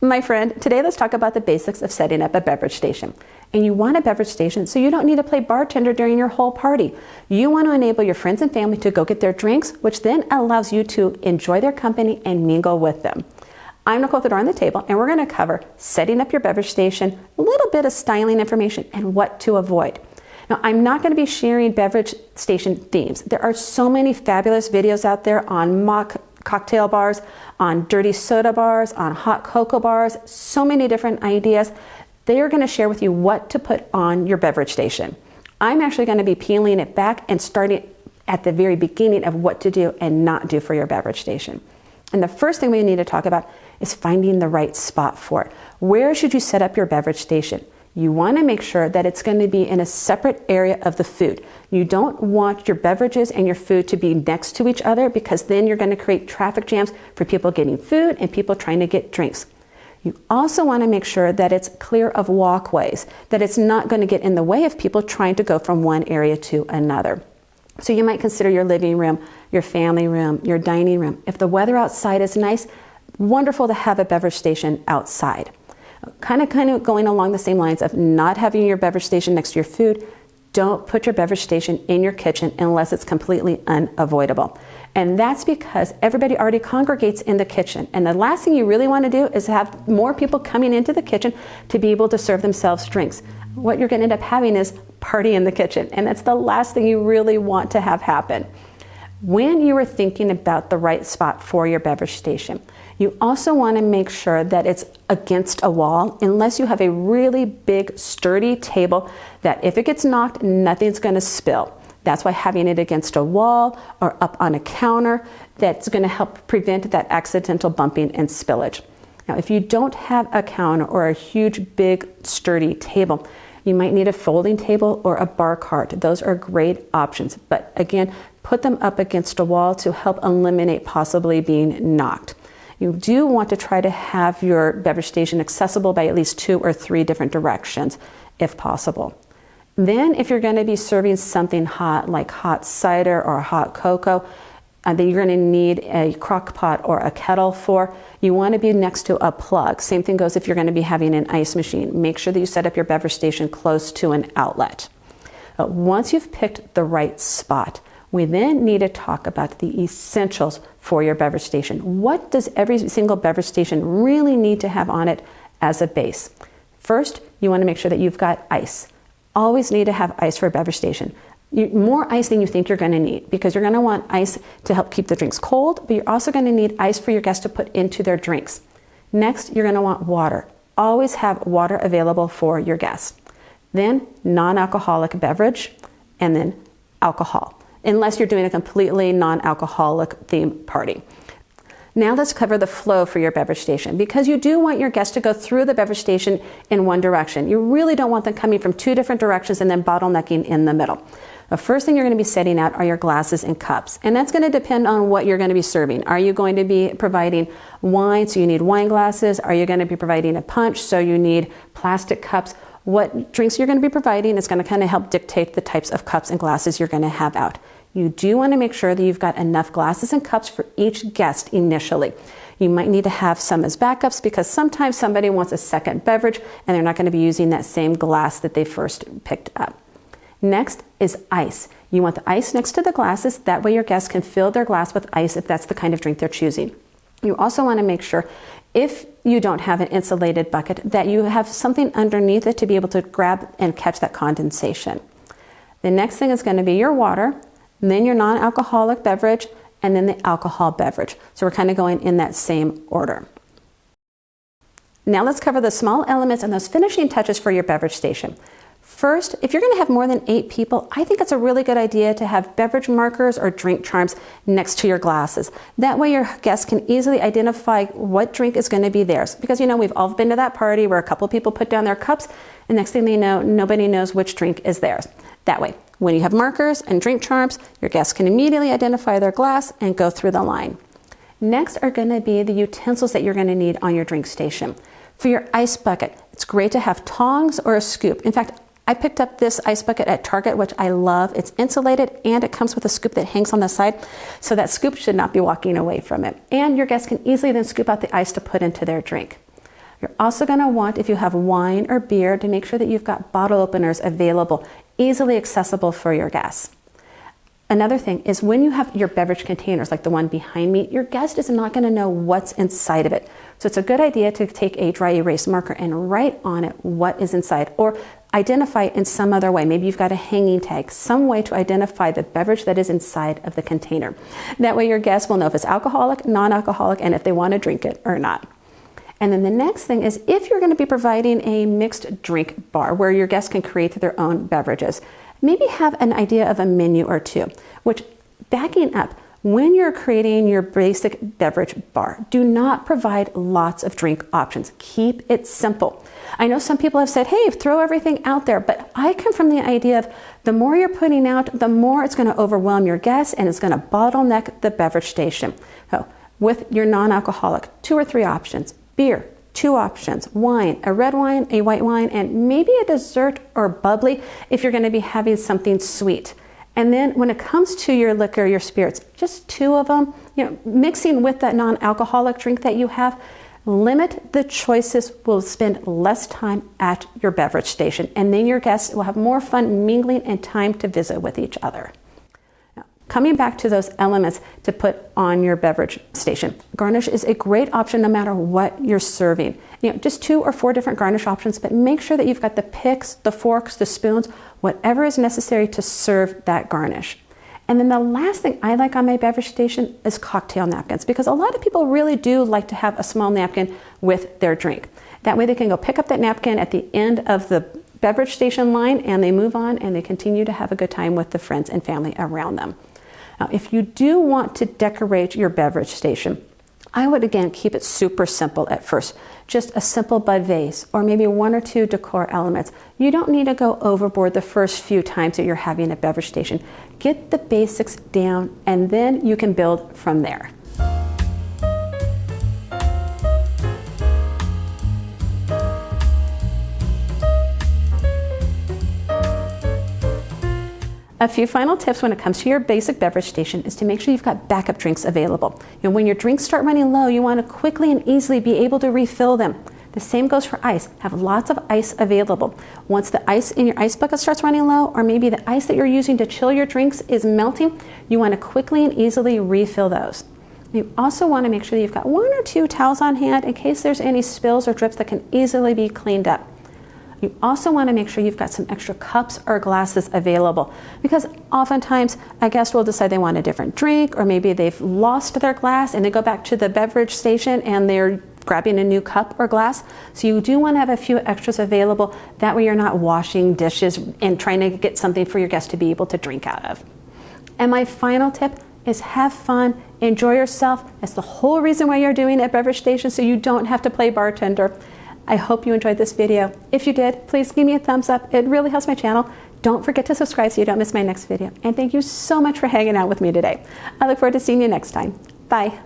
My friend, today let's talk about the basics of setting up a beverage station. And you want a beverage station so you don't need to play bartender during your whole party. You want to enable your friends and family to go get their drinks, which then allows you to enjoy their company and mingle with them. I'm Nicole on the table, and we're going to cover setting up your beverage station, a little bit of styling information, and what to avoid. Now, I'm not going to be sharing beverage station themes. There are so many fabulous videos out there on mock cocktail bars, on dirty soda bars, on hot cocoa bars, so many different ideas. They are going to share with you what to put on your beverage station. I'm actually going to be peeling it back and starting at the very beginning of what to do and not do for your beverage station. And the first thing we need to talk about is finding the right spot for it. Where should you set up your beverage station? You want to make sure that it's going to be in a separate area of the food. You don't want your beverages and your food to be next to each other, because then you're going to create traffic jams for people getting food and people trying to get drinks. You also want to make sure that it's clear of walkways, that it's not going to get in the way of people trying to go from one area to another. So you might consider your living room, your family room, your dining room. If the weather outside is nice, wonderful to have a beverage station outside. Kind of going along the same lines of not having your beverage station next to your food, don't put your beverage station in your kitchen unless it's completely unavoidable. And that's because everybody already congregates in the kitchen. And the last thing you really want to do is have more people coming into the kitchen to be able to serve themselves drinks. What you're going to end up having is party in the kitchen. And that's the last thing you really want to have happen. When you are thinking about the right spot for your beverage station, you also want to make sure that it's against a wall, unless you have a really big, sturdy table that if it gets knocked, nothing's going to spill. That's why having it against a wall or up on a counter, that's going to help prevent that accidental bumping and spillage. Now, if you don't have a counter or a huge, big, sturdy table, you might need a folding table or a bar cart. Those are great options. But again, put them up against a wall to help eliminate possibly being knocked. You do want to try to have your beverage station accessible by at least 2 or 3 different directions, if possible. Then if you're going to be serving something hot, like hot cider or hot cocoa, that you're going to need a crock pot or a kettle for, you want to be next to a plug. Same thing goes if you're going to be having an ice machine. Make sure that you set up your beverage station close to an outlet. Once you've picked the right spot, we then need to talk about the essentials for your beverage station. What does every single beverage station really need to have on it as a base? First, you want to make sure that you've got ice. Always need to have ice for a beverage station. More ice than you think you're going to need, because you're going to want ice to help keep the drinks cold, but you're also going to need ice for your guests to put into their drinks. Next, you're going to want water. Always have water available for your guests. Then non-alcoholic beverage, and then alcohol, unless you're doing a completely non-alcoholic theme party. Now let's cover the flow for your beverage station, because you do want your guests to go through the beverage station in one direction. You really don't want them coming from 2 different directions and then bottlenecking in the middle. The first thing you're going to be setting out are your glasses and cups, and that's going to depend on what you're going to be serving. Are you going to be providing wine, so you need wine glasses? Are you going to be providing a punch, so you need plastic cups? What drinks you're going to be providing is going to kind of help dictate the types of cups and glasses you're going to have out. You do want to make sure that you've got enough glasses and cups for each guest initially. You might need to have some as backups, because sometimes somebody wants a second beverage and they're not going to be using that same glass that they first picked up. Next is ice. You want the ice next to the glasses. That way your guests can fill their glass with ice if that's the kind of drink they're choosing. You also want to make sure, if you don't have an insulated bucket, that you have something underneath it to be able to grab and catch that condensation. The next thing is going to be your water, then your non-alcoholic beverage, and then the alcohol beverage. So we're kind of going in that same order. Now let's cover the small elements and those finishing touches for your beverage station. First, if you're going to have more than 8 people, I think it's a really good idea to have beverage markers or drink charms next to your glasses. That way your guests can easily identify what drink is going to be theirs. Because we've all been to that party where a couple people put down their cups, and next thing they know, nobody knows which drink is theirs. That way, when you have markers and drink charms, your guests can immediately identify their glass and go through the line. Next are going to be the utensils that you're going to need on your drink station. For your ice bucket, it's great to have tongs or a scoop. In fact, I picked up this ice bucket at Target, which I love. It's insulated and it comes with a scoop that hangs on the side, so that scoop should not be walking away from it. And your guests can easily then scoop out the ice to put into their drink. You're also going to want, if you have wine or beer, to make sure that you've got bottle openers available, easily accessible for your guests. Another thing is when you have your beverage containers, like the one behind me, your guest is not going to know what's inside of it. So it's a good idea to take a dry erase marker and write on it what is inside, or identify it in some other way. Maybe you've got a hanging tag, some way to identify the beverage that is inside of the container. That way your guests will know if it's alcoholic, non-alcoholic, and if they want to drink it or not. And then the next thing is, if you're going to be providing a mixed drink bar where your guests can create their own beverages, maybe have an idea of a menu or two, which, backing up, when you're creating your basic beverage bar, do not provide lots of drink options. Keep it simple. I know some people have said, hey, throw everything out there, but I come from the idea of the more you're putting out, the more it's going to overwhelm your guests and it's going to bottleneck the beverage station. So with your non-alcoholic, 2 or 3 options: beer, 2 options, wine, a red wine, a white wine, and maybe a dessert or bubbly if you're going to be having something sweet. And then when it comes to your liquor, your spirits, just 2 of them, mixing with that non-alcoholic drink that you have. Limit the choices. Will spend less time at your beverage station, and then your guests will have more fun mingling and time to visit with each other. Now, coming back to those elements to put on your beverage station, garnish is a great option no matter what you're serving. Just 2 or 4 different garnish options, but make sure that you've got the picks, the forks, the spoons, whatever is necessary to serve that garnish. And then the last thing I like on my beverage station is cocktail napkins, because a lot of people really do like to have a small napkin with their drink. That way they can go pick up that napkin at the end of the beverage station line and they move on and they continue to have a good time with the friends and family around them. Now, if you do want to decorate your beverage station, I would again keep it super simple at first. Just a simple bud vase or maybe 1 or 2 decor elements. You don't need to go overboard the first few times that you're having a beverage station. Get the basics down and then you can build from there. A few final tips when it comes to your basic beverage station is to make sure you've got backup drinks available. When your drinks start running low, you want to quickly and easily be able to refill them. The same goes for ice. Have lots of ice available. Once the ice in your ice bucket starts running low, or maybe the ice that you're using to chill your drinks is melting, you want to quickly and easily refill those. You also want to make sure that you've got 1 or 2 towels on hand in case there's any spills or drips that can easily be cleaned up. You also want to make sure you've got some extra cups or glasses available, because oftentimes a guest will decide they want a different drink, or maybe they've lost their glass and they go back to the beverage station and they're grabbing a new cup or glass. So you do want to have a few extras available. That way you're not washing dishes and trying to get something for your guests to be able to drink out of. And my final tip is have fun, enjoy yourself. That's the whole reason why you're doing a beverage station, so you don't have to play bartender. I hope you enjoyed this video. If you did, please give me a thumbs up. It really helps my channel. Don't forget to subscribe so you don't miss my next video. And thank you so much for hanging out with me today. I look forward to seeing you next time. Bye.